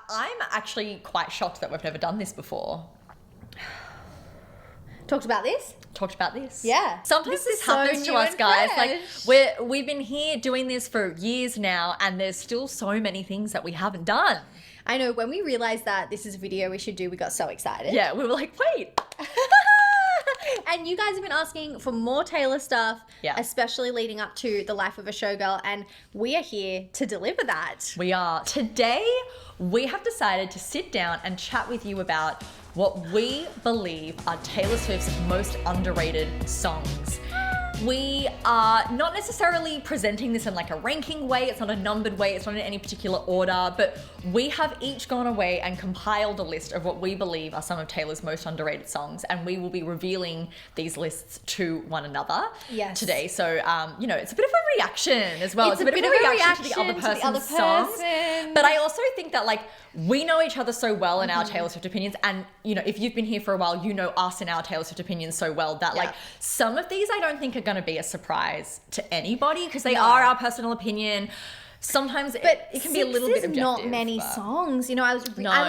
I'm actually quite shocked that we've never done this before. Talked about this? Yeah. Sometimes this happens to us, guys. Like we've been here doing this for years now, and there's still so many things that we haven't done. I know, when we realized that this is a video we should do, we got so excited. Yeah, we were like, wait. And you guys have been asking for more Taylor stuff, especially leading up to The Life of a Showgirl, and we are here to deliver that. We are. Today, we have decided to sit down and chat with you about what we believe are Taylor Swift's most underrated songs. We are not necessarily presenting this in like a ranking way. It's not a numbered way. It's not in any particular order, but we have each gone away and compiled a list of what we believe are some of Taylor's most underrated songs. And we will be revealing these lists to one another today. So, it's a bit of a reaction as well. It's a bit of a reaction to the other person's songs. But I also think that we know each other so well in our Taylor Swift opinions. And, if you've been here for a while, you know us in our Taylor Swift opinions so well that some of these I don't think are going to be a surprise to anybody because they are our personal opinion. Sometimes it can be a little bit objective. Not many songs. I was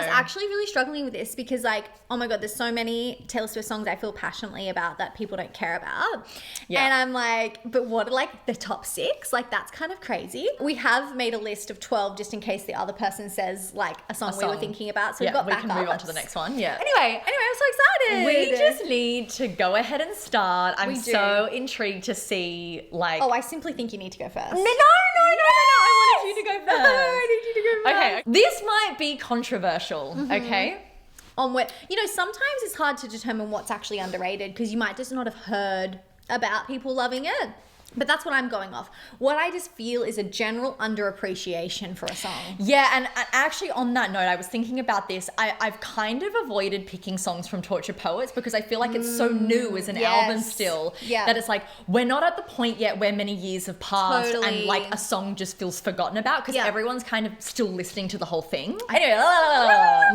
actually really struggling with this because oh my God, there's so many Taylor Swift songs I feel passionately about that people don't care about. Yeah. And I'm like, but what are the top 6? That's kind of crazy. We have made a list of 12 just in case the other person says a song we were thinking about. So we've got backups. We can move on to the next one. Yeah. Anyway, I'm so excited. We just need to go ahead and start. I'm so intrigued to see Oh, I simply think you need to go first. No. I wanted you to go first. I need you to go first. Okay, this might be controversial, okay? On what, sometimes it's hard to determine what's actually underrated because you might just not have heard about people loving it. But that's what I'm going off. What I just feel is a general underappreciation for a song. Yeah, and actually on that note, I was thinking about this. I've kind of avoided picking songs from Tortured Poets because I feel like it's so new as an album still that it's we're not at the point yet where many years have passed and a song just feels forgotten about because everyone's kind of still listening to the whole thing. Anyway,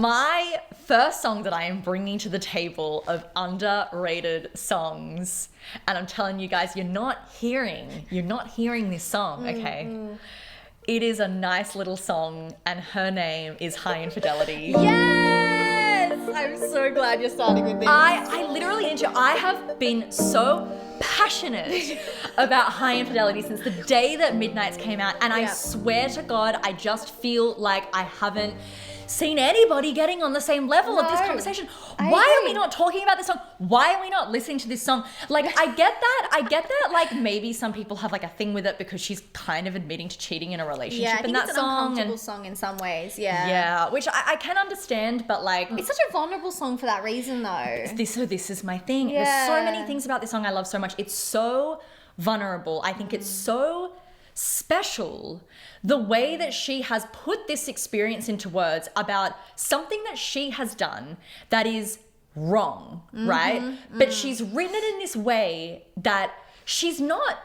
my first song that I am bringing to the table of underrated songs, and I'm telling you guys, you're not hearing this song, okay? It is a nice little song, and her name is High Infidelity. Yes! I'm so glad you're starting with this. I literally I have been so passionate about High Infidelity since the day that Midnights came out, and I swear to God, I just feel like I haven't seen anybody getting on the same level of this conversation. Why are we not talking about this song? Why are we not listening to this song? I get that maybe some people have a thing with it because she's kind of admitting to cheating in a relationship in that it's song. An uncomfortable song in some ways, Yeah, which I can understand, but it's such a vulnerable song for that reason though. This is my thing. There's so many things about this song I love so much. It's so vulnerable. I think it's so special the way that she has put this experience into words about something that she has done that is wrong, right? But she's written it in this way that she's not,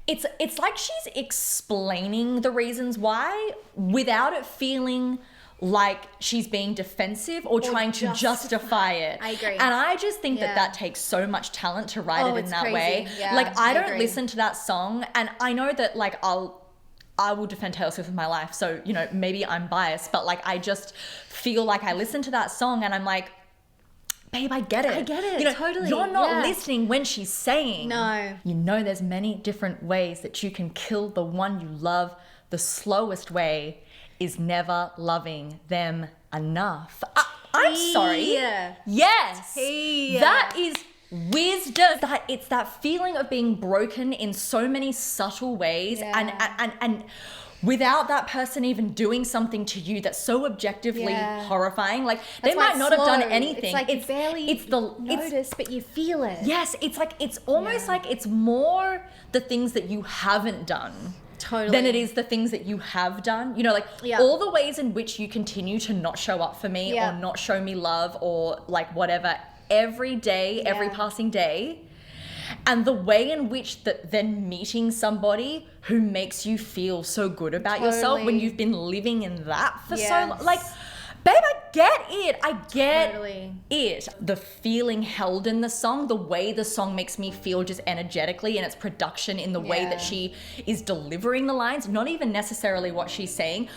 it's like she's explaining the reasons why without it feeling like she's being defensive or trying to justify it. I agree. And I just think that takes so much talent to write it in that way. Yeah, I don't listen to that song, and I know that I will defend Taylor Swift with my life, so maybe I'm biased, but I just feel like I listen to that song and I'm like, babe, I get it. Totally. You're not listening when she's saying. No. There's many different ways that you can kill the one you love. The slowest way is never loving them enough. I'm sorry. Yes. That is wisdom. It's that feeling of being broken in so many subtle ways and without that person even doing something to you that's so objectively horrifying. They might not have done anything. It's barely notice, but you feel it. Yes, it's almost like it's more the things that you haven't done. Totally. Than it is the things that you have done. All the ways in which you continue to not show up for me or not show me love or whatever every day, every passing day. And the way in which then meeting somebody who makes you feel so good about yourself when you've been living in that for so long. Babe, I get it. I get it. The feeling held in the song, the way the song makes me feel just energetically in its production, in the way that she is delivering the lines, not even necessarily what she's saying.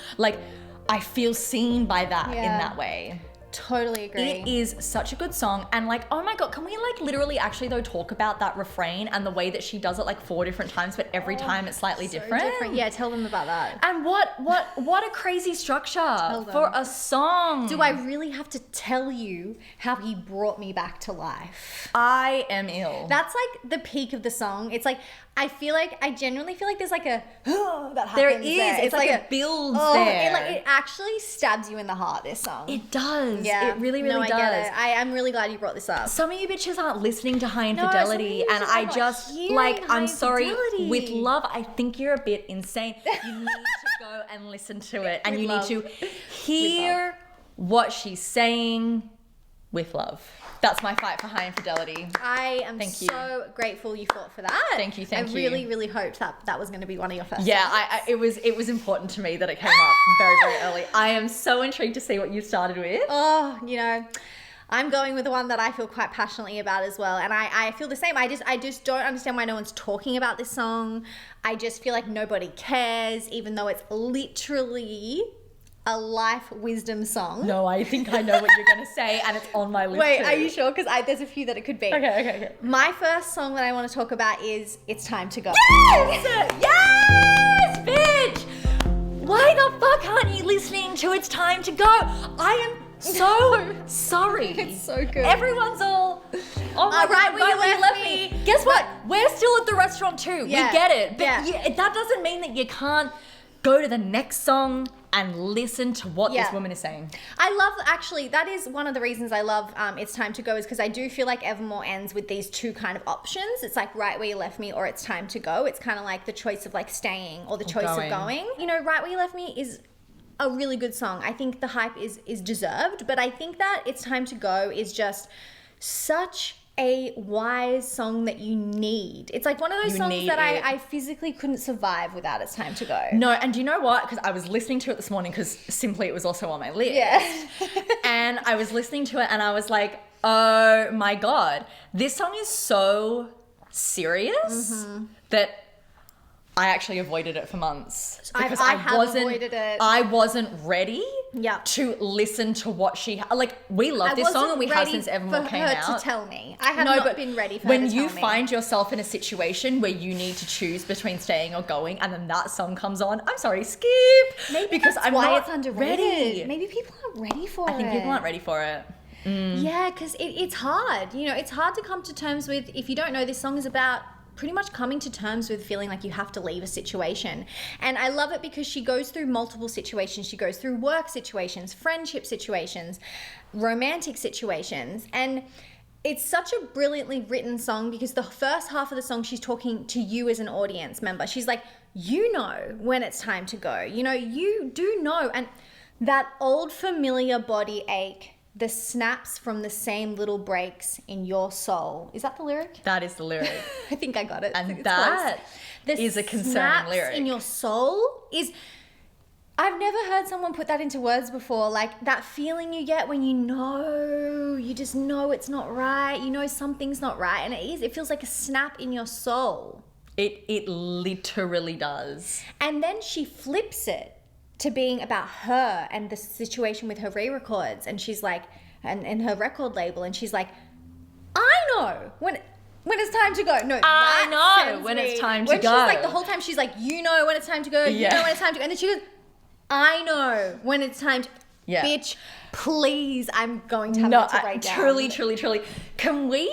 I feel seen by that in that way. Totally agree. It is such a good song. And like, oh my God, can we like literally actually though talk about that refrain and the way that she does it like 4 different times, but every time it's slightly different? Yeah, tell them about that. And what a crazy structure for a song. Do I really have to tell you how he brought me back to life? I am ill. That's like the peak of the song. It's like, I genuinely feel like there's like a, that happens there is. there. It's like it builds there. It actually stabs you in the heart, this song. It does. Yeah. It really, really does. I get it. I'm really glad you brought this up. Some of you bitches aren't listening to High Infidelity, and I just, like, I'm sorry, with love, I think you're a bit insane. You need to go and listen to it, and you need to hear what she's saying with love. That's my fight for High Infidelity. I am so grateful you fought for that. Thank you. I really, really hoped that was going to be one of your first. Yeah, it was important to me that it came up very, very early. I am so intrigued to see what you started with. Oh, I'm going with the one that I feel quite passionately about as well. And I feel the same. I just don't understand why no one's talking about this song. I just feel like nobody cares, even though it's literally a life wisdom song. No, I think I know what you're going to say, and it's on my list. Wait, too. are you sure? Because there's a few that it could be. Okay. My first song that I want to talk about is It's Time to Go. Yes! Yes, bitch! Why the fuck aren't you listening to It's Time to Go? I am so sorry. It's so good. Everyone's all, oh my God, right where you left me. Guess what? We're still at the restaurant too. Yeah. We get it. But Yeah. that doesn't mean that you can't go to the next song and listen to what this woman is saying. I love, actually, that is one of the reasons I love It's Time to Go, is because I do feel like Evermore ends with these two kind of options. It's like Right Where You Left Me or It's Time to Go. It's kind of like the choice of like staying or the choice of going. Right Where You Left Me is a really good song. I think the hype is deserved, but I think that It's Time to Go is just such a wise song that you need. It's like one of those songs that I physically couldn't survive without It's Time to Go. No, and do you know what? Because I was listening to it this morning because simply it was also on my list. Yeah. And I was listening to it and I was like, oh my God, this song is so serious that I actually avoided it for months because I wasn't ready to listen to what she we love this song and we have since Evermore came out. To tell me, I have not been ready for her to tell me. When you find yourself in a situation where you need to choose between staying or going, and then that song comes on, I'm sorry, skip. Maybe because that's I'm why not it's underrated. Ready. Maybe people aren't ready for it. I think people aren't ready for it. Yeah, because it's hard. It's hard to come to terms with. If you don't know, this song is about pretty much coming to terms with feeling like you have to leave a situation. And I love it because she goes through multiple situations. She goes through work situations, friendship situations, romantic situations. And it's such a brilliantly written song because the first half of the song, she's talking to you as an audience member. She's like, when it's time to go. You do know. And that old familiar body ache, the snaps from the same little breaks in your soul. Is that the lyric? That is the lyric. I think I got it. And that is a concerning lyric. In your soul is... I've never heard someone put that into words before. Like that feeling you get when you just know it's not right. Something's not right. And it feels like a snap in your soul. It literally does. And then she flips it to being about her and the situation with her re-records, and she's like, and her record label, and she's like, I know when it's time to go. No, I know when it's time to go. She's like, the whole time she's like, when it's time to go. You know when it's time to go. And then she goes, I know when it's time to. Yeah. Bitch, please, I'm going to have to break down. Truly. Can we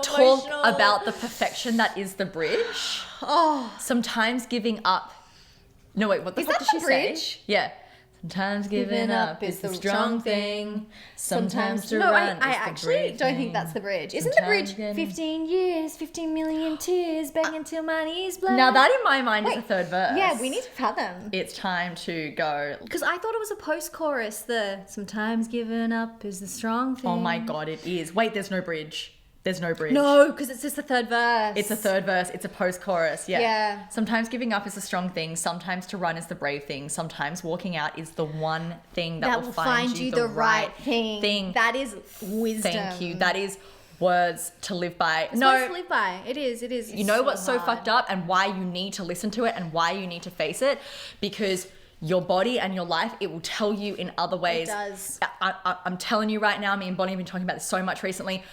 talk about the perfection that is the bridge? Sometimes giving up. No, wait, what the fuck did she say? Yeah. Sometimes giving up is the strong thing. Sometimes to run I actually don't think that's the bridge. Isn't the bridge 15 years, 15 million tears, begging till my knees blood? Now that in my mind is the third verse. Yeah, we need to fathom. It's time to go. Because I thought it was a post-chorus, the sometimes giving up is the strong thing. Oh my God, it is. Wait, there's no bridge. There's no bridge. No, because it's just the third verse. It's a third verse. It's a post-chorus. Yeah. Sometimes giving up is a strong thing. Sometimes to run is the brave thing. Sometimes walking out is the one thing that will find you the right thing. That is wisdom. Thank you. That is words to live by. It's words to live by. It is. You know what's so fucked up and why you need to listen to it and why you need to face it? Because your body and your life. It will tell you in other ways. It does. I'm telling you right now, me and Bonnie have been talking about this so much recently.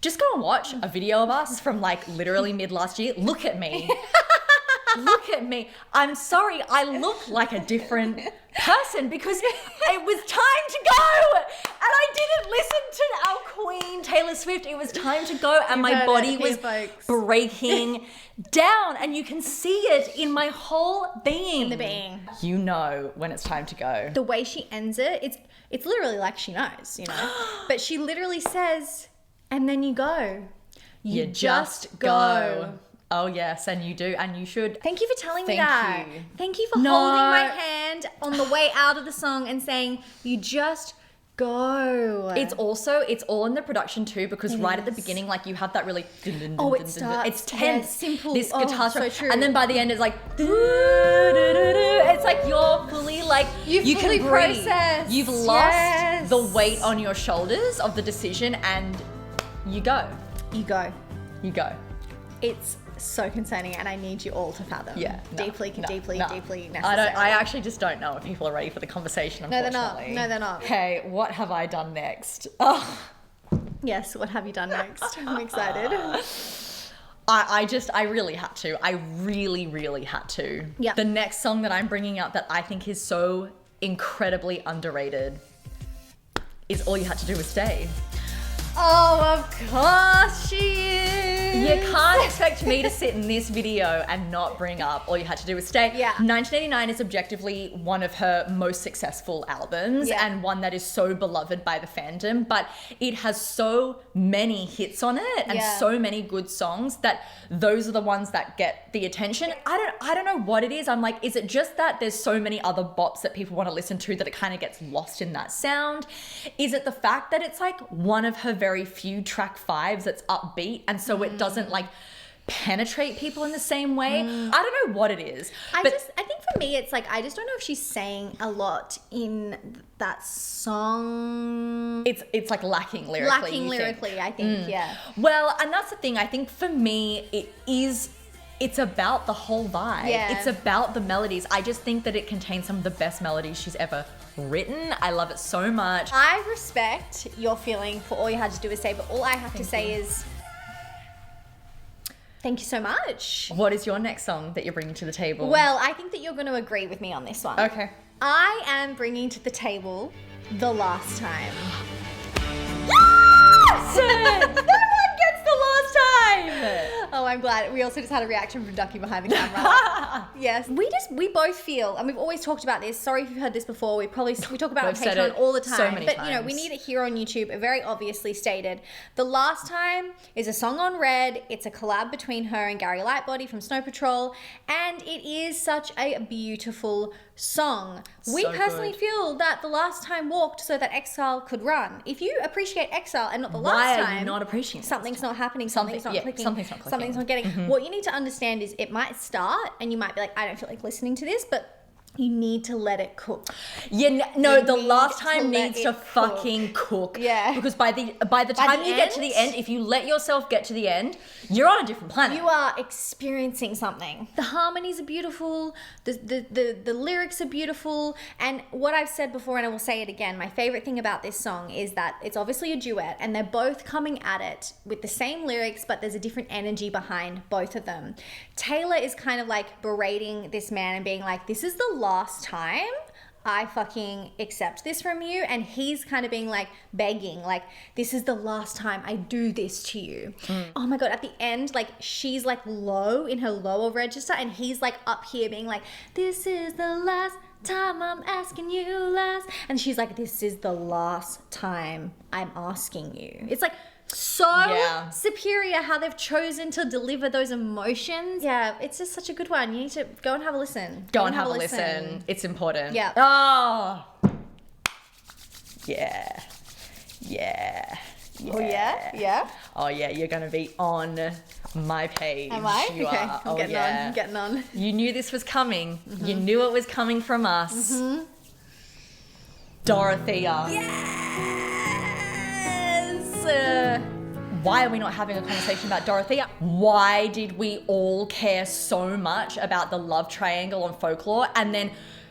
Just go and watch a video of us from like literally mid last year. Look at me. Look at me. I'm sorry, I look like a different person because it was time to go. And I didn't listen to our queen, Taylor Swift. It was time to go and my body was breaking down. And you can see it in my whole being. In the being. You know when it's time to go. The way she ends it, it's literally like she knows, you know. But she literally says, and then you go. You just go. Oh, yes, and you do, and you should. Thank you for telling me that. Thank you. Thank you for holding my hand on the way out of the song and saying, you just go. It's all in the production too, because right at the beginning, like you have that really. It starts. It's tense. Simple. This guitar so true. And then by the end, it's like. It's like you're fully like. You fully can breathe. Process. You've lost the weight on your shoulders of the decision, and you go. You go. You go. It's so concerning, and I need you all to fathom. Yeah, deeply necessary. I actually just don't know if people are ready for the conversation. Unfortunately, No, they're not. Okay, what have I done next? Oh, yes. What have you done next? I'm excited. I really had to. I really had to. Yeah. The next song that I'm bringing up that I think is so incredibly underrated is All You Had to Do Was Stay. Oh, of course she is. You can't expect me to sit in this video and not bring up All You Had to Do Was Stay. Yeah. 1989 is objectively one of her most successful albums and one that is so beloved by the fandom, but it has so many hits on it and so many good songs that those are the ones that get the attention. I don't know what it is. I'm like, is it just that there's so many other bops that people want to listen to that it kind of gets lost in that sound? Is it the fact that it's like one of her very few track fives that's upbeat and so it doesn't like penetrate people in the same way? I don't know what it is. I think for me it's like I just don't know if she's saying a lot in that song. It's like lacking lyrically. I think. Well, and that's the thing. I think for me it's about the whole vibe. Yeah. It's about the melodies. I just think that it contains some of the best melodies she's ever written. I love it so much. I respect your feeling for All You Had to Do Was Stay, but all I have to say is thank you so much. What is your next song that you're bringing to the table? Well, I think that you're going to agree with me on this one. Okay. I am bringing to the table The Last Time. Yes! No one gets The Last Time! Oh, I'm glad. We also just had a reaction from Ducky behind the camera. Yes. We both feel, and we've always talked about this. Sorry if you've heard this before. We talk about it on Patreon all the time. So many times. But, you know, we need it here on YouTube. Very obviously stated. The Last Time is a song on Red. It's a collab between her and Gary Lightbody from Snow Patrol. And it is such a beautiful song. We personally feel that The Last Time walked so that Exile could run. If you appreciate Exile and not The Last Time, why are you not appreciating something's not happening, something's not clicking, something's not clicking. Something's not getting. What you need to understand is it might start and you might be like, I don't feel like listening to this, but you need to let it cook. The Last Time needs to fucking cook. Yeah. Because by the time you get to the end, if you let yourself get to the end, you're on a different planet. You are experiencing something. The harmonies are beautiful, the lyrics are beautiful, and what I've said before, and I will say it again, my favorite thing about this song is that it's obviously a duet, and they're both coming at it with the same lyrics, but there's a different energy behind both of them. Taylor is kind of like berating this man and being like, this is the last time I fucking accept this from you, and he's kind of being like begging, like, this is the last time I do this to you. Oh my god, at the end, like, she's like low in her lower register and he's like up here being like, this is the last time I'm asking you last, and she's like, this is the last time I'm asking you. It's like so superior how they've chosen to deliver those emotions. Yeah, it's just such a good one. You need to go and have a listen. Go and have a listen. It's important. Yeah. Oh. Yeah. Yeah. Oh yeah? Yeah? Oh yeah, you're going to be on my page. Am I? You okay. are. I'm getting on. You knew this was coming. You knew it was coming from us. Dorothea. Yes! Why are we not having a conversation about Dorothea? Why did we all care so much about the love triangle on Folklore? And then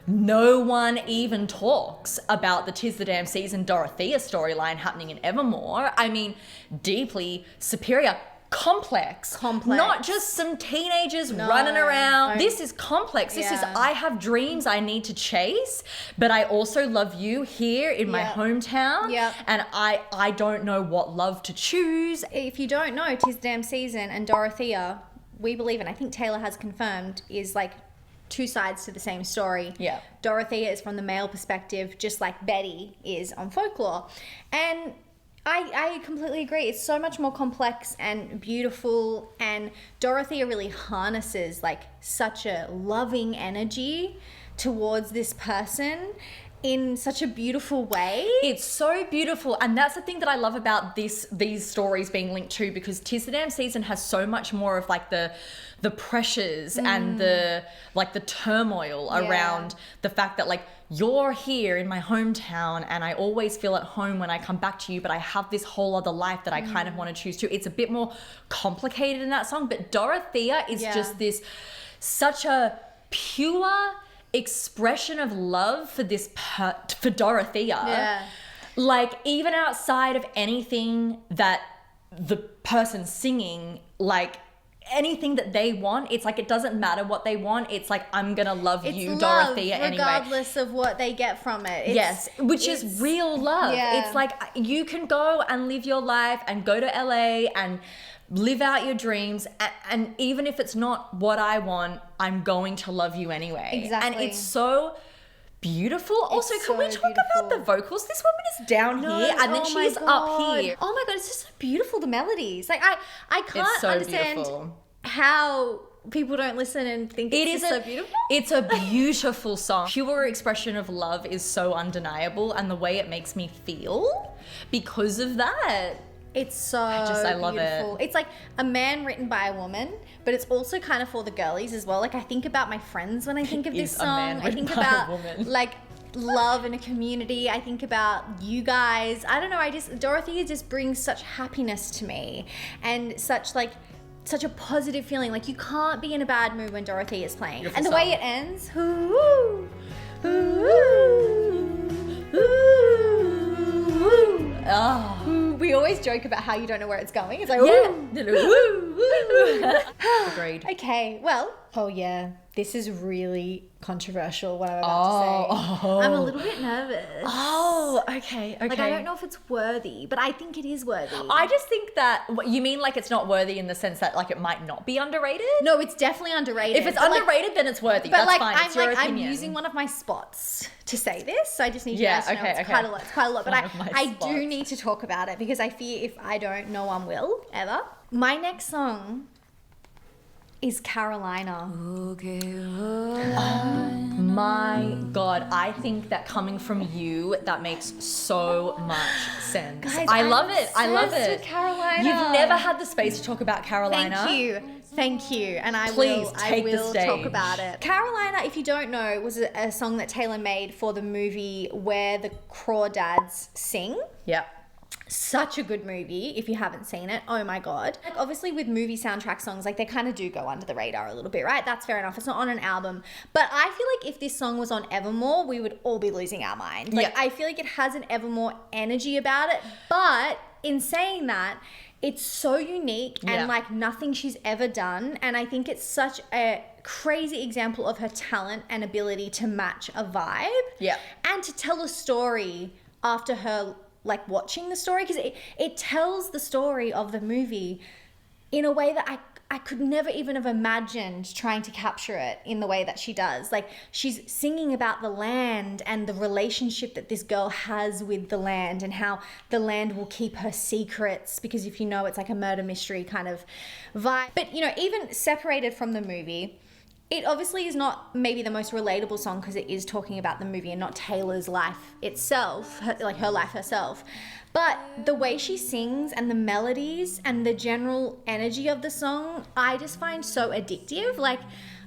no one even talks about the 'Tis the Damn Season Dorothea storyline happening in Evermore. I mean, deeply superior. Complex. Not just some teenagers running around. This is complex. This is, I have dreams I need to chase, but I also love you here in my hometown. And I don't know what love to choose. If you don't know, 'Tis the Damn Season and Dorothea, we believe, and I think Taylor has confirmed, is like two sides to the same story. Dorothea is from the male perspective, just like Betty is on Folklore. And I completely agree. It's so much more complex and beautiful, and Dorothea really harnesses like such a loving energy towards this person in such a beautiful way. It's so beautiful, and that's the thing that I love about these stories being linked to, because 'Tis the Damn Season has so much more of like the pressures and the turmoil around the fact that like you're here in my hometown and I always feel at home when I come back to you, but I have this whole other life that I kind of want to choose to. It's a bit more complicated in that song, but Dorothea is just this such a pure expression of love for for Dorothea. Like even outside of anything that the person's singing, like anything that they want, it's like it doesn't matter what they want. It's like, I'm gonna love you, love, Dorothea, anyway. Regardless of what they get from it. Which is real love. It's like you can go and live your life and go to LA and live out your dreams, and even if it's not what I want, I'm going to love you anyway. Exactly. And it's so beautiful. Also, can we talk about the vocals? This woman is down here and then she's up here. Oh my God, it's just so beautiful, the melodies. Like I can't understand beautiful. How people don't listen and think it's so beautiful. It's a beautiful song. Pure expression of love is so undeniable, and the way it makes me feel because of that. It's so I love beautiful. it. It's like a man written by a woman, but it's also kind of for the girlies as well. Like I think about my friends when I think of this song. I think about like love in a community. I think about you guys. I don't know. Dorothea just brings such happiness to me, and such a positive feeling. Like you can't be in a bad mood when Dorothea is playing. Beautiful and the way it ends, we always joke about how you don't know where it's going. It's like, Agreed. Okay, well, this is really controversial, what I'm about to say. I'm a little bit nervous. Okay. Like, I don't know if it's worthy, but I think it is worthy. I just think that, you mean like it's not worthy in the sense that like it might not be underrated? No, it's definitely underrated. If it's underrated, then it's worthy. That's fine. It's your opinion. I'm using one of my spots to say this, so I just need you guys to know it's quite a lot. But I do need to talk about it because I fear if I don't, no one will, ever. My next song is Carolina. Oh my God. I think that coming from you, that makes so much sense. Guys, I love it. With Carolina. You've never had the space to talk about Carolina. Thank you. And I will talk about it. Carolina, if you don't know, was a song that Taylor made for the movie Where the Crawdads Sing. Yep. Such a good movie if you haven't seen it. Oh my God. Like obviously with movie soundtrack songs, like they kind of do go under the radar a little bit, right? That's fair enough. It's not on an album. But I feel like if this song was on Evermore, we would all be losing our minds. Like I feel like it has an Evermore energy about it. But in saying that, it's so unique and like nothing she's ever done. And I think it's such a crazy example of her talent and ability to match a vibe. Yeah. And to tell a story after her like watching the story, because it tells the story of the movie in a way that I could never even have imagined trying to capture it in the way that she does. Like she's singing about the land and the relationship that this girl has with the land and how the land will keep her secrets, because if you know, it's like a murder mystery kind of vibe. But you know, even separated from the movie, it obviously is not maybe the most relatable song because it is talking about the movie and not Taylor's life itself, her life herself. But the way she sings and the melodies and the general energy of the song, I just find so addictive. Like,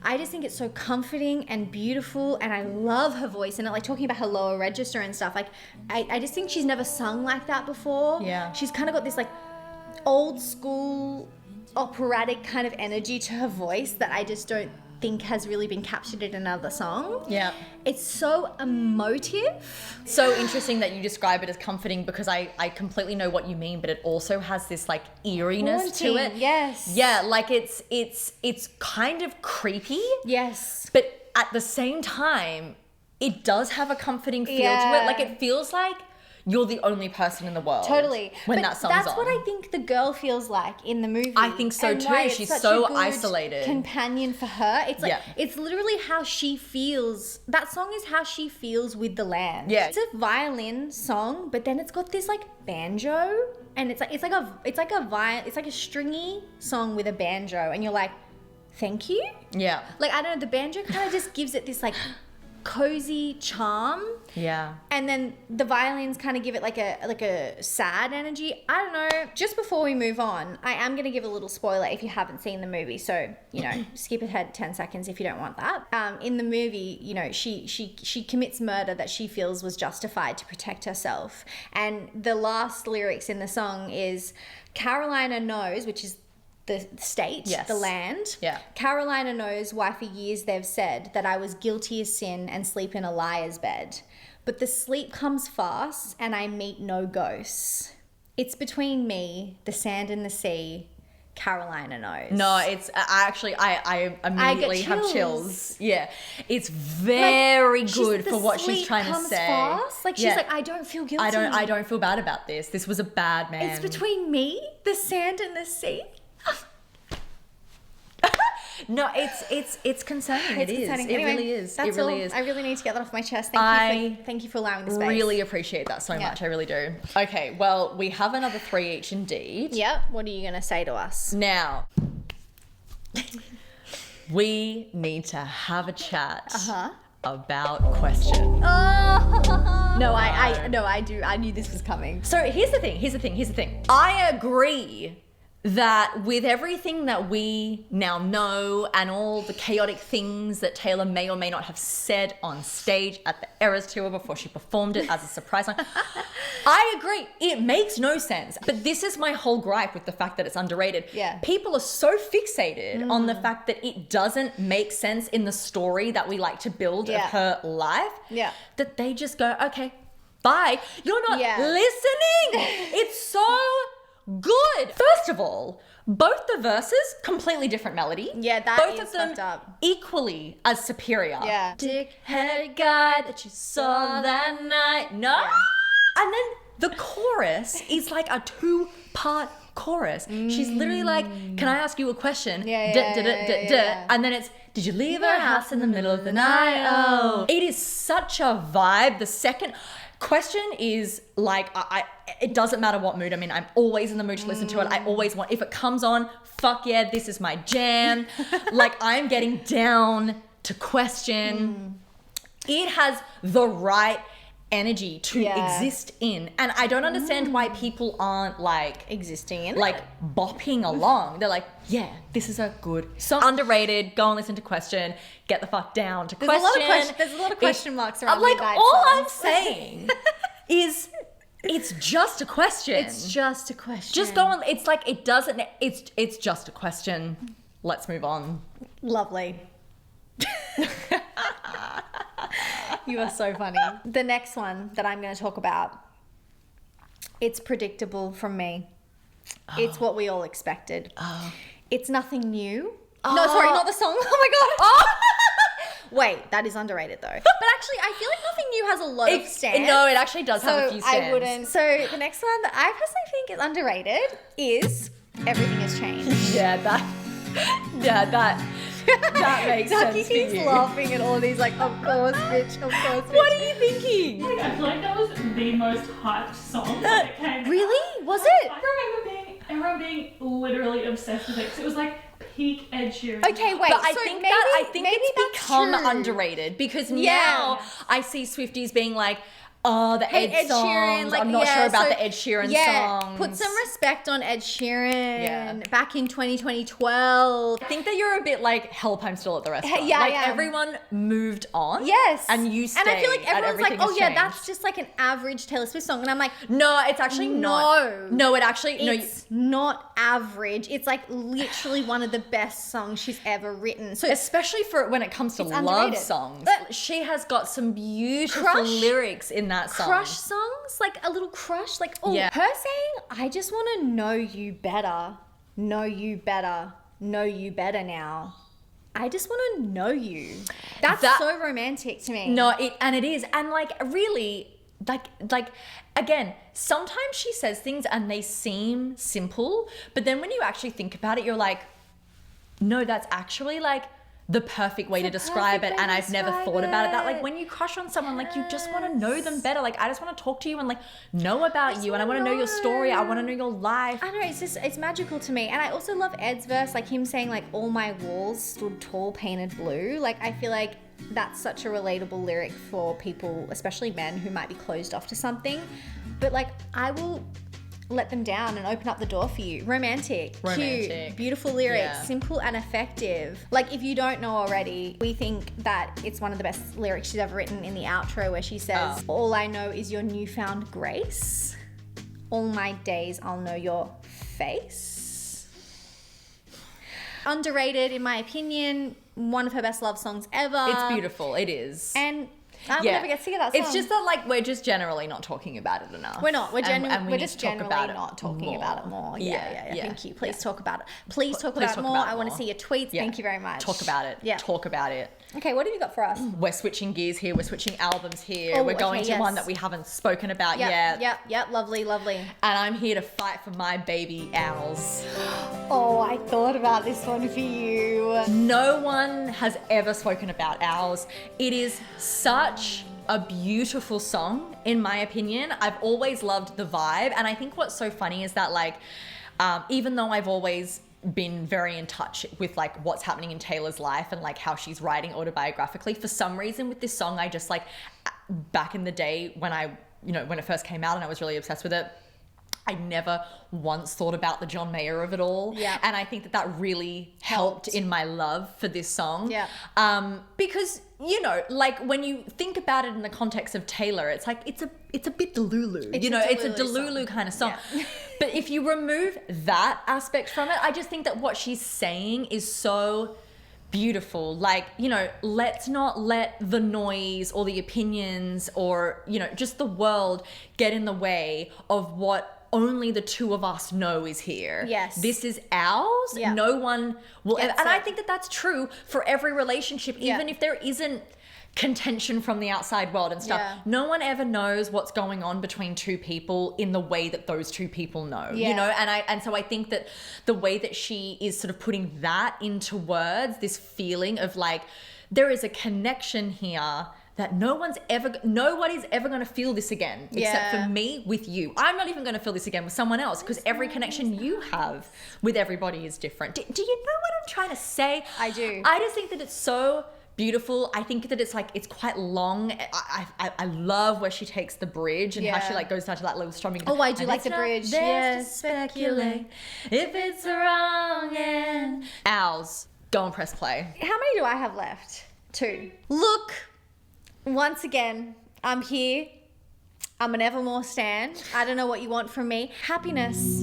I just think it's so comforting and beautiful, and I love her voice and like talking about her lower register and stuff. Like, I just think she's never sung like that before. Yeah. She's kind of got this like old school operatic kind of energy to her voice that I just don't think has really been captured in another song. Yeah. It's so emotive. So interesting that you describe it as comforting, because I completely know what you mean, but it also has this like eeriness to it. Yes. Yeah, like it's kind of creepy. Yes. But at the same time, it does have a comforting feel to it. Like it feels like you're the only person in the world. Totally. When but that song's that's on. what I think the girl feels like in the movie. I think so too. Why it's She's such so a good isolated. Companion for her. It's like it's literally how she feels. That song is how she feels with the land. Yeah. It's a violin song, but then it's got this like banjo, and it's like a stringy song with a banjo, and you're like, thank you. Yeah. Like I don't know, the banjo kind of just gives it this like cozy charm. Yeah. And then the violins kind of give it like a sad energy. I don't know. Just before we move on, I am going to give a little spoiler if you haven't seen the movie. So, you know, skip ahead 10 seconds if you don't want that. In the movie, you know, she commits murder that she feels was justified to protect herself. And the last lyrics in the song is Carolina knows, which is the state, the land. Yeah. Carolina knows why for years they've said that I was guilty of sin and sleep in a liar's bed. But the sleep comes fast and I meet no ghosts. It's between me, the sand and the sea. Carolina knows. No, it's I immediately have chills. Yeah. It's very like, good for what she's trying to say. Fast. Like she's like, I don't feel guilty. I don't feel bad about this. This was a bad man. It's between me, the sand and the sea. No, it's concerning. It is. It really is. It really is. I really need to get that off my chest. Thank you for allowing the space. Really appreciate that so much. I really do. Okay, well, we have another 3 each indeed. Yep. What are you going to say to us? Now, we need to have a chat about questions. Oh no, I do. I knew this was coming. So here's the thing. I agree that with everything that we now know and all the chaotic things that Taylor may or may not have said on stage at the Eras Tour before she performed it as a surprise song, I agree. It makes no sense. But this is my whole gripe with the fact that it's underrated. Yeah. People are so fixated on the fact that it doesn't make sense in the story that we like to build of her life that they just go, okay, bye. You're not listening. It's so good. First of all, both the verses, completely different melody. Yeah, that both is of them fucked up. equally as superior. Yeah. Dick-headed guy that you saw that night. No. Yeah. And then the chorus is like a 2-part chorus. She's literally like, can I ask you a question? Yeah. And then it's, did you leave her house in the middle of the night? Oh. It is such a vibe. The second question is like, it doesn't matter what mood I'm in. I'm always in the mood to listen to it. I always want, if it comes on, fuck yeah, this is my jam. Like I'm getting down to Question. It has the right energy to exist in. And I don't understand why people aren't like existing in like it. Bopping along. They're like, yeah, this is a good song. Underrated. Go and listen to Question. Get the fuck down to Question. There's a lot of question marks around like Midnight all songs. I'm saying is it's just a question. It's just a question. Just go on. It's like it doesn't. It's just a question. Let's move on. Lovely. You are so funny. The next one that I'm going to talk about, it's predictable from me. It's what we all expected. It's nothing new. No, sorry, not the song. Oh my God. Wait, that is underrated though. But actually, I feel like Nothing New has a lot of stands. No, it actually does have a few stands. I wouldn't. So the next one that I personally think is underrated is Everything Has Changed. That makes sense Ducky for keeps you. laughing at all these like, of course, bitch, of course, bitch. What are you thinking? Like, I feel like that was the most hyped song when it came out. Really? Was it? I remember everyone being literally obsessed with it because it was like peak Ed Sheeran. Okay, wait. But I so think maybe it's become true. underrated because now I see Swifties being like, Oh, the Ed songs. Sheeran, I'm not sure about the Ed Sheeran songs. Put some respect on Ed Sheeran back in 2012. I think that you're a bit like, help, I'm still at the restaurant. Yeah, like everyone moved on. Yes. And you stayed. And I feel like everyone's like, oh yeah, changed. that's just like an average Taylor Swift song. And I'm like, no, it's actually not. No, it actually, it's not average. It's like literally one of the best songs she's ever written. So especially for when it comes to love underrated. songs. She has got some beautiful lyrics in that song. Crush songs, like a little crush, like her saying, I just want to know you better, know you better, know you better now. I just want to know you. That's so romantic to me. No, it is. And like really, like again, sometimes she says things and they seem simple, but then when you actually think about it, you're like, no, that's actually like the perfect way to describe it, and I've never thought about it that like when you crush on someone, like you just want to know them better. Like I just want to talk to you and like know about you, and I want to know your story. I want to know your life. I know, it's magical to me. And I also love Ed's verse, like him saying like all my walls stood tall painted blue. Like I feel like that's such a relatable lyric for people, especially men who might be closed off to something. But like I will let them down and open up the door for you. Romantic, cute, beautiful lyrics, simple and effective. Like if you don't know already, we think that it's one of the best lyrics she's ever written in the outro where she says, all I know is your newfound grace. All my days I'll know your face. Underrated in my opinion. One of her best love songs ever. It's beautiful. It is. And I will never get sick of that song. It's just that like we're just generally not talking about it enough. We're not. We're just generally not talking about it more. Yeah. Thank you. Please talk about it. Please talk about it more. I want to see your tweets. Thank you very much. Talk about it. Yeah. Talk about it. Okay, what have you got for us? We're switching gears here. We're switching albums here. We're going to one that we haven't spoken about yet. Yep. Lovely. And I'm here to fight for my baby owls. Oh, I thought about this one for you. No one has ever spoken about owls. It is such a beautiful song, in my opinion. I've always loved the vibe. And I think what's so funny is that like, even though I've always been very in touch with like what's happening in Taylor's life and like how she's writing autobiographically, for some reason with this song, I just like back in the day when when it first came out and I was really obsessed with it, I never once thought about the John Mayer of it all. Yeah. And I think that really helped in my love for this song. Yeah. Because, like when you think about it in the context of Taylor, it's like, it's a bit Delulu. It's a Delulu kind of song. Yeah. But if you remove that aspect from it, I just think that what she's saying is so beautiful. Like, let's not let the noise or the opinions or, just the world get in the way of what only the two of us know is here. Yes. This is ours. Yeah. No one will ever. And I think that that's true for every relationship, even if there isn't contention from the outside world and stuff. Yeah. No one ever knows what's going on between two people in the way that those two people know, and so I think that the way that she is sort of putting that into words, this feeling of like, there is a connection here that nobody's ever going to feel this again except for me with you. I'm not even going to feel this again with someone else because every connection you have with everybody is different. Do you know what I'm trying to say? I do. I just think that it's so beautiful. I think that it's quite long. I love where she takes the bridge and how she like goes down to that little strumming. Oh, I do like the bridge. Yes, to speculate if it's wrong. And owls, go and press play. How many do I have left? 2. Look, once again, I'm here. I'm an Evermore stan. I don't know what you want from me. Happiness.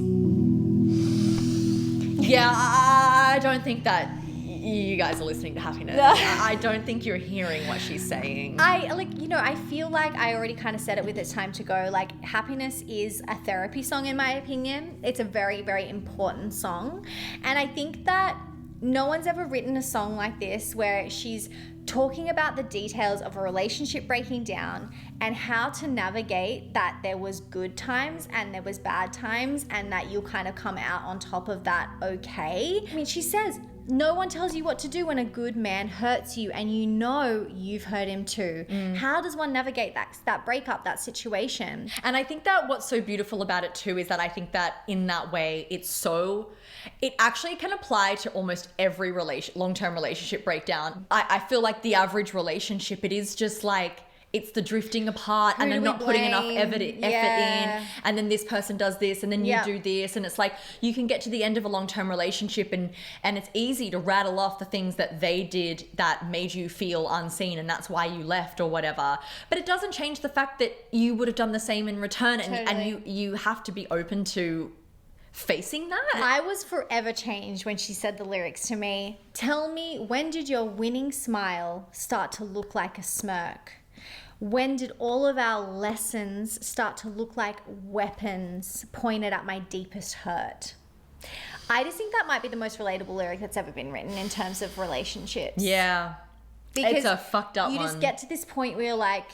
Yeah, I don't think that you guys are listening to Happiness. I don't think you're hearing what she's saying. I feel like I already kind of said it with It's Time to Go. Like, Happiness is a therapy song, in my opinion. It's a very, very important song. And I think that no one's ever written a song like this where she's talking about the details of a relationship breaking down and how to navigate that there was good times and there was bad times and that you'll kind of come out on top of that okay. I mean, she says, no one tells you what to do when a good man hurts you and you've hurt him too. How does one navigate that breakup, that situation? And I think that what's so beautiful about it too is that I think that in that way it actually can apply to almost every long-term relationship breakdown. I feel like the average relationship, it is just like, it's the drifting apart and they're not putting enough effort in, and then this person does this and then you do this, and it's like you can get to the end of a long-term relationship and it's easy to rattle off the things that they did that made you feel unseen and that's why you left or whatever, but it doesn't change the fact that you would have done the same in return. And you have to be open to facing that. I was forever changed when she said the lyrics to me. Tell me, when did your winning smile start to look like a smirk? When did all of our lessons start to look like weapons pointed at my deepest hurt? I just think that might be the most relatable lyric that's ever been written in terms of relationships. Yeah. Because it's a fucked up one. You just get to this point where you're like,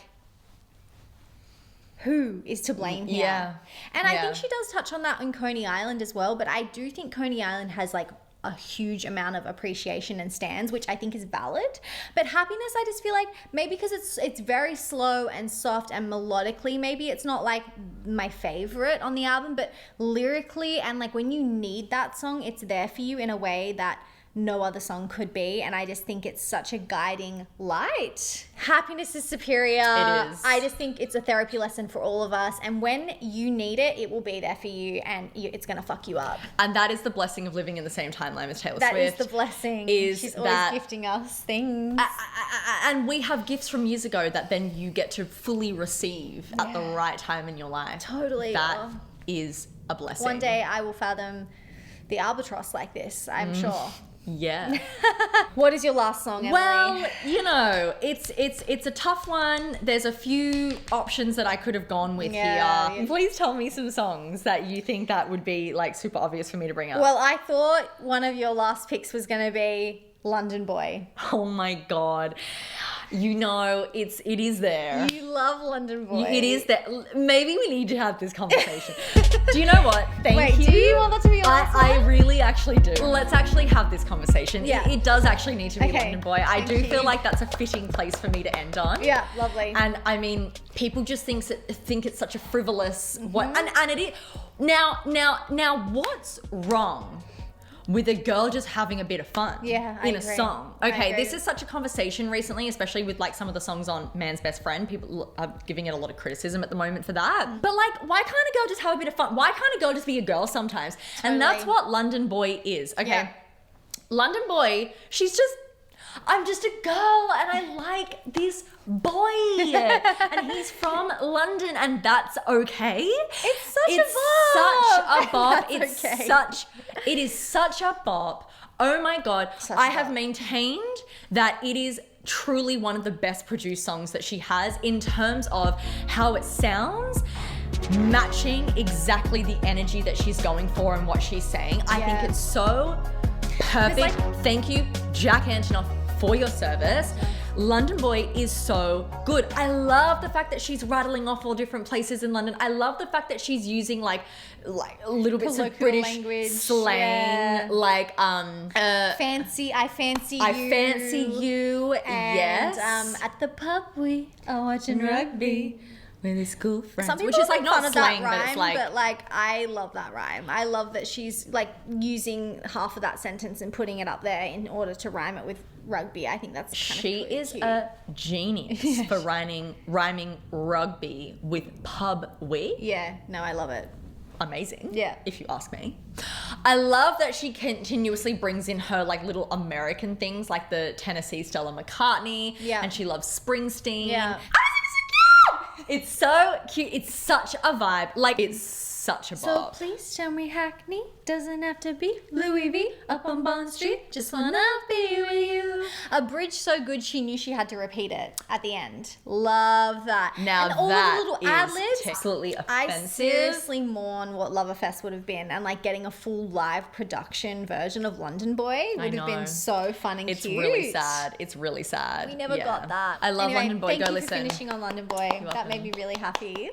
who is to blame here? Yeah. And I think she does touch on that in Coney Island as well, but I do think Coney Island has like a huge amount of appreciation and stands, which I think is valid. But Happiness, I just feel like maybe because it's very slow and soft and melodically, maybe it's not like my favorite on the album, but lyrically and like when you need that song, it's there for you in a way that no other song could be, and I just think it's such a guiding light. Happiness is superior. It is. I just think it's a therapy lesson for all of us, and when you need it, it will be there for you, and it's going to fuck you up. And that is the blessing of living in the same timeline as Taylor Swift. Swift. That is the blessing. She's always gifting us things. And we have gifts from years ago that then you get to fully receive at the right time in your life. Totally. That is a blessing. One day I will fathom the albatross like this, I'm sure. Yeah. What is your last song, Emily? Well, you know, it's a tough one. There's a few options that I could have gone with here. Yeah. Please tell me some songs that you think that would be like super obvious for me to bring up. Well, I thought one of your last picks was going to be London Boy. Oh my God. You know, it is there. You love London Boy. It is there. Maybe we need to have this conversation. Do you know what? Thank you. Do you want that to be your last one? I really actually do. Let's actually have this conversation. Yeah. It does actually need to be London Boy. I do Thank you. feel like that's a fitting place for me to end on. Yeah, lovely. And I mean, people just think it's such a frivolous and it is. Now, what's wrong with a girl just having a bit of fun in a song? Okay, this is such a conversation recently, especially with like some of the songs on Man's Best Friend. People are giving it a lot of criticism at the moment for that. But like, why can't a girl just have a bit of fun? Why can't a girl just be a girl sometimes? Totally. And that's what London Boy is, okay? Yeah. London Boy, I'm just a girl and I like this boy and he's from London and that's okay. It's such a bop. It is such a bop. Oh my God. I have maintained that it is truly one of the best produced songs that she has in terms of how it sounds, matching exactly the energy that she's going for and what she's saying. I think it's so perfect. Thank you, Jack Antonoff, for your service. London Boy is so good. I love the fact that she's rattling off all different places in London. I love the fact that she's using like little bits of British language, slang, like I fancy you, and at the pub we are watching rugby with his school friends. Some people which is like not slang, rhyme, but it's like. But like, I love that rhyme. I love that she's like using half of that sentence and putting it up there in order to rhyme it with rugby. I think that's kind she of is cute. A genius for rhyming rugby with pub we. Yeah, no, I love it. Amazing. Yeah. If you ask me. I love that she continuously brings in her like little American things like the Tennessee Stella McCartney. Yeah. And she loves Springsteen. Yeah. It's so cute. It's such a vibe. Like, it's such a bop. So please tell me Hackney doesn't have to be Louis V up on Bond Street. Just wanna be with you. A bridge so good she knew she had to repeat it at the end. Love that. Now and all that the little ad-libs. Absolutely offensive. I seriously mourn what Loverfest would have been, and like getting a full live production version of London Boy would have been so fun and it's cute. Really sad. It's really sad. We never got that. I love London Boy. Go listen. Thank you for finishing on London Boy. That made me really happy.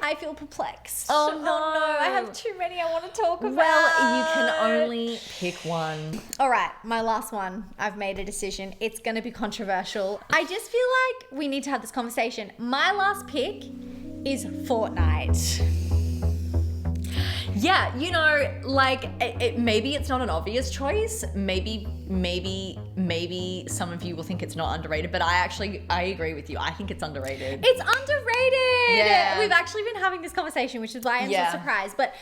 I feel perplexed. Oh no, I have too many I want to talk about. Well, you can only pick one. All right, my last one. I've made a decision. It's going to be controversial. I just feel like we need to have this conversation. My last pick is Fortnight. Yeah, you know, like maybe it's not an obvious choice. Maybe maybe some of you will think it's not underrated, but I agree with you. I think it's underrated. It's underrated. Yeah. We've actually been having this conversation, which is why I'm so surprised. But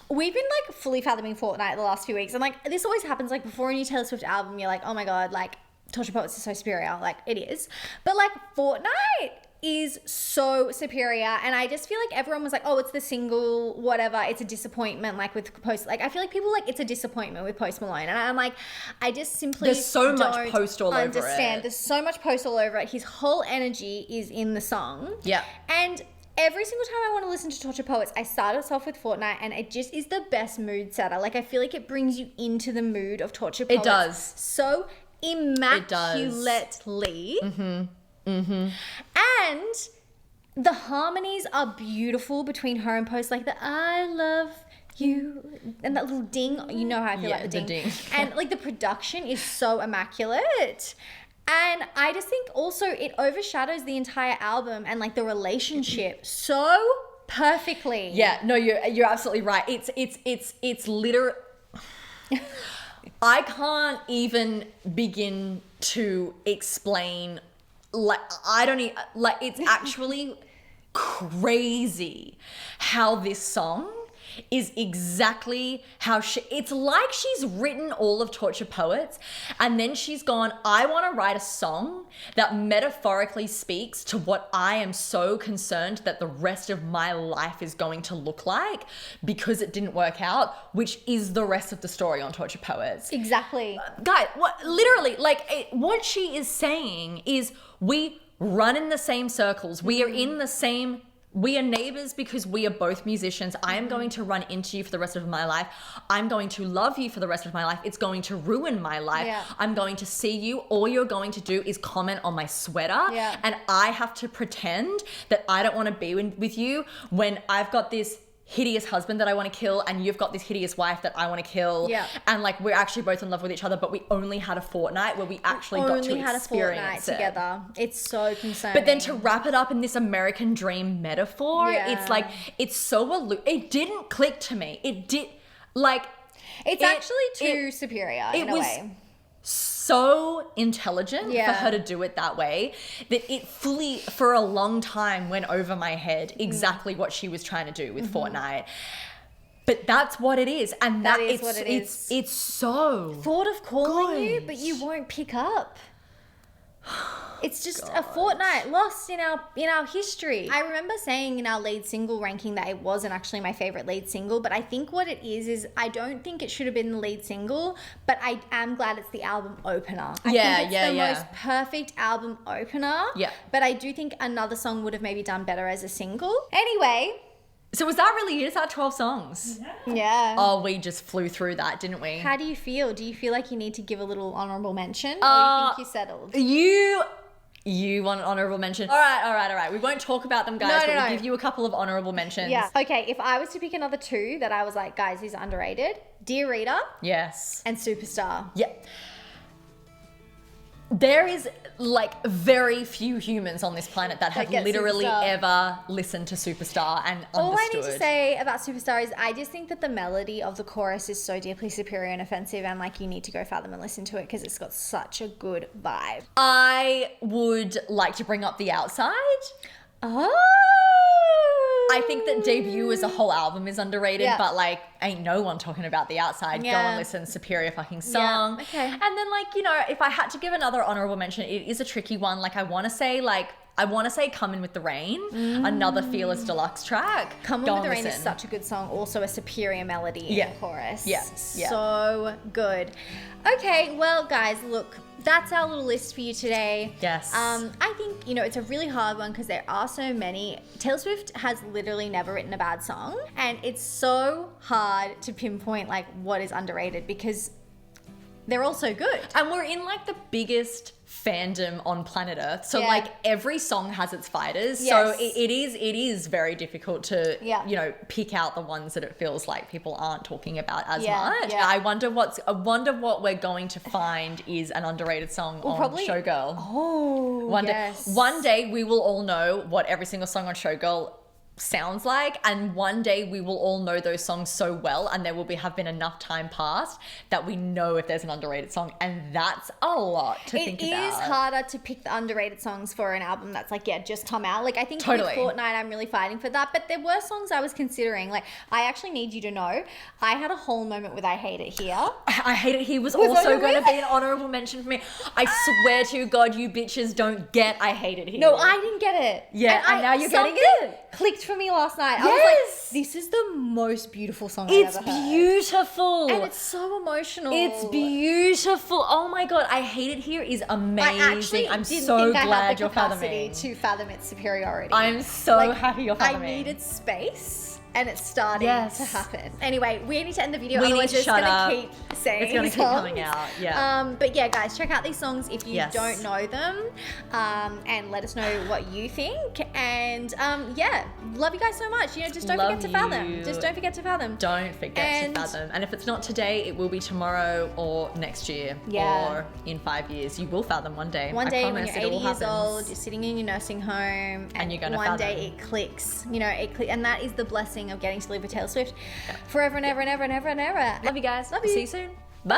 we've been like fully fathoming Fortnight the last few weeks. And like this always happens, like before a new Taylor Swift album, you're like, oh my God, like Torture Poets is so superior. Like it is. But like Fortnight is so superior, and I just feel like everyone was like, oh, it's the single, whatever, it's a disappointment, like with Post. Like I feel like people like it's a disappointment with Post Malone, and I'm like, I just simply there's so much Post all over it. There's so much Post all over it. His whole energy is in the song. Yeah. And every single time I want to listen to Torture Poets, I start us off with Fortnight, and it just is the best mood setter. Like I feel like it brings you into the mood of Torture Poets. It does. So immaculately. And the harmonies are beautiful between her and Post, like the I love you and that little ding. You know how I feel about the ding. And like the production is so immaculate. And I just think also it overshadows the entire album and like the relationship so perfectly. Yeah, no, you're absolutely right. It's literally I can't even begin to explain. Like it's actually crazy how this song is exactly how it's like she's written all of Torture Poets, and then she's gone, I want to write a song that metaphorically speaks to what I am so concerned that the rest of my life is going to look like because it didn't work out, which is the rest of the story on Torture Poets. Exactly. Guys, what she is saying is we run in the same circles. We are in the same. We are neighbors because we are both musicians. I am going to run into you for the rest of my life. I'm going to love you for the rest of my life. It's going to ruin my life. Yeah. I'm going to see you. All you're going to do is comment on my sweater. Yeah. And I have to pretend that I don't want to be with you when I've got this hideous husband that I want to kill and you've got this hideous wife that I want to kill. Yeah. And like we're actually both in love with each other, but we only had a fortnight where we actually got to experience a fortnight it together. It's so concerning. But then to wrap it up in this American dream metaphor, it's like, it's so it didn't click to me. It did, like... It's actually too superior in a way. So intelligent for her to do it that way that it fully, for a long time, went over my head exactly what she was trying to do with Fortnight. But that's what it is, and that is what it is. It's so thought of calling good. you, but you won't pick up. It's just a fortnight lost in our history. I remember saying in our lead single ranking that it wasn't actually my favorite lead single, but I think what it is I don't think it should have been the lead single, but I am glad it's the album opener. I think it's the most perfect album opener. Yeah. But I do think another song would have maybe done better as a single. Anyway. So was that really it? Is that 12 songs? Yeah. Oh, we just flew through that, didn't we? How do you feel? Do you feel like you need to give a little honourable mention? Or do you think you settled? You want an honourable mention? All right. We won't talk about them, guys, but we'll give you a couple of honourable mentions. Yeah. Okay, if I was to pick another two that I was like, guys, these are underrated. Dear Rita. Yes. And Superstar. Yeah. There is like very few humans on this planet that have literally ever listened to Superstar and understood. All I need to say about Superstar is I just think that the melody of the chorus is so deeply superior and offensive, and like you need to go fathom and listen to it because it's got such a good vibe. I would like to bring up The Outside. Oh. I think that Debut as a whole album is underrated, but like ain't no one talking about The Outside. Go and listen, superior fucking song. Yeah. Okay. And then like, you know, if I had to give another honorable mention, it is a tricky one. Like I want to say Come In With The Rain, another Fearless Deluxe track. Come In With The Rain is such a good song. Also a superior melody in the chorus. Yeah. So good. Okay, well guys, look, that's our little list for you today. Yes. I think, you know, it's a really hard one because there are so many. Taylor Swift has literally never written a bad song, and it's so hard to pinpoint like what is underrated because they're all so good. And we're in like the biggest fandom on planet Earth. So like every song has its fighters. Yes. So it is very difficult to, you know, pick out the ones that it feels like people aren't talking about as much. Yeah. I wonder what we're going to find is an underrated song on Showgirl. Oh, One day we will all know what every single song on Showgirl sounds like, and one day we will all know those songs so well, and there will have been enough time passed that we know if there's an underrated song, and that's a lot to think about. It is harder to pick the underrated songs for an album that's like, just come out. Like, I think Totally. with Fortnight, I'm really fighting for that, but there were songs I was considering. Like, I actually need you to know, I had a whole moment with I Hate It Here. I Hate It Here was on also your going to list? be an honourable mention for me. I swear to God, you bitches don't get I Hate It Here. No, I didn't get it. Yeah, and now you're getting something it. Clicked for me last night. I was Yes. like, this is the most beautiful song It's I've ever heard. beautiful. And it's so emotional. It's beautiful. Oh my God, I Hate It Here is amazing. I actually I'm didn't so think I glad had the you're capacity fathoming. to fathom its superiority. I'm so happy you're fathoming. I needed space. And it's starting Yes. to happen. Anyway, we need to end the video. We need otherwise to it's shut gonna up. keep saying It's gonna keep songs. coming out, yeah. But yeah, guys, check out these songs if you Yes. don't know them. And let us know what you think. And yeah, love you guys so much. Just don't Love forget to fathom. you. Just don't forget to fathom. Don't forget And- to fathom. And if it's not today, it will be tomorrow or next year Yeah. or in 5 years. You will fathom one day. One I day when promise you're it 80 all years happens. old, you're sitting in your nursing home, And you're gonna one fathom. day it clicks. And that is the blessing of getting to live with Taylor Swift forever and ever and ever and ever and ever. Love you guys. Love you. See you soon. Bye.